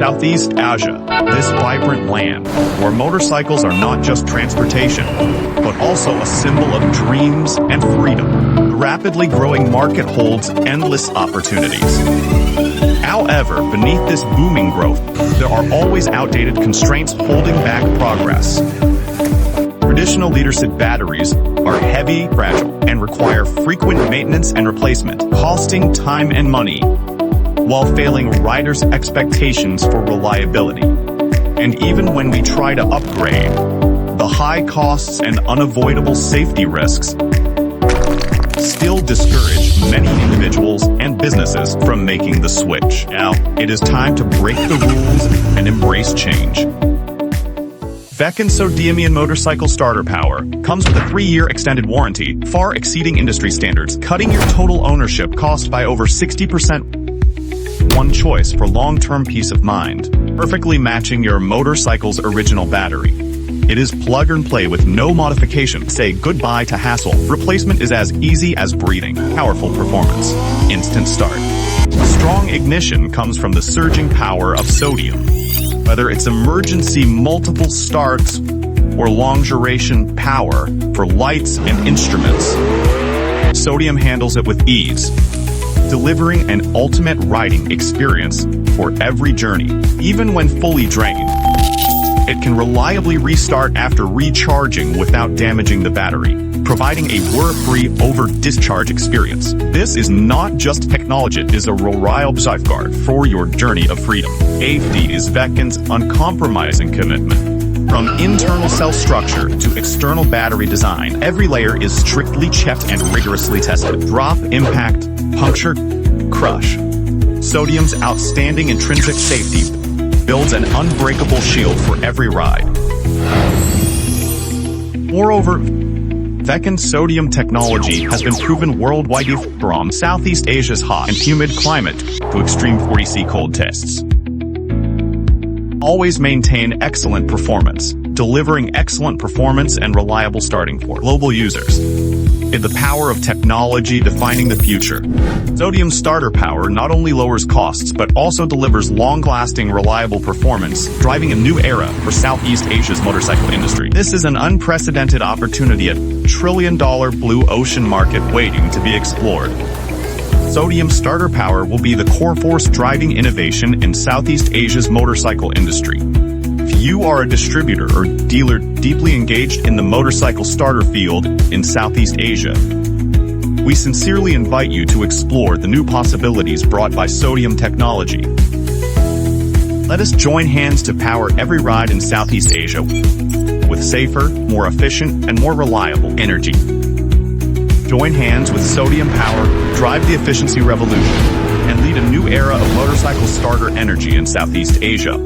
Southeast Asia, this vibrant land, where motorcycles are not just transportation, but also a symbol of dreams and freedom. The rapidly growing market holds endless opportunities. However, beneath this booming growth, there are always outdated constraints holding back progress. Traditional lead-acid batteries are heavy, fragile, and require frequent maintenance and replacement, costing time and money, while failing riders' expectations for reliability. And even when we try to upgrade, the high costs and unavoidable safety risks still discourage many individuals and businesses from making the switch. Now, it is time to break the rules and embrace change. Veken sodium-ion motorcycle starter power comes with a 3-year extended warranty, far exceeding industry standards, cutting your total ownership cost by over 60%. One choice for long-term peace of mind, perfectly matching your motorcycle's original battery. It is plug and play with no modification. Say goodbye to hassle. Replacement is as easy as breathing. Powerful performance. Instant start. Strong ignition comes from the surging power of sodium. Whether it's emergency multiple starts or long-duration power for lights and instruments, sodium handles it with ease, delivering an ultimate riding experience for every journey. Even when fully drained, it can reliably restart after recharging without damaging the battery, providing a worry-free over-discharge experience. This is not just technology, it is a reliable safeguard for your journey of freedom. Safety is Veken's uncompromising commitment. From internal cell structure to external battery design, every layer is strictly checked and rigorously tested. Drop, impact, puncture, crush. Sodium's outstanding intrinsic safety builds an unbreakable shield for every ride. Moreover, Veken sodium technology has been proven worldwide from Southeast Asia's hot and humid climate to extreme 40°C cold tests. Always maintain excellent performance, delivering excellent performance and reliable starting for global users. In the power of technology defining the future. Sodium starter power not only lowers costs but also delivers long-lasting, reliable performance, driving a new era for Southeast Asia's motorcycle industry. This is an unprecedented opportunity, a trillion-dollar blue ocean market waiting to be explored. Sodium starter power will be the core force driving innovation in Southeast Asia's motorcycle industry. If you are a distributor or dealer deeply engaged in the motorcycle starter field in Southeast Asia, we sincerely invite you to explore the new possibilities brought by sodium technology. Let us join hands to power every ride in Southeast Asia with safer, more efficient, and more reliable energy. Join hands with sodium power, drive the efficiency revolution, and lead a new era of motorcycle starter energy in Southeast Asia.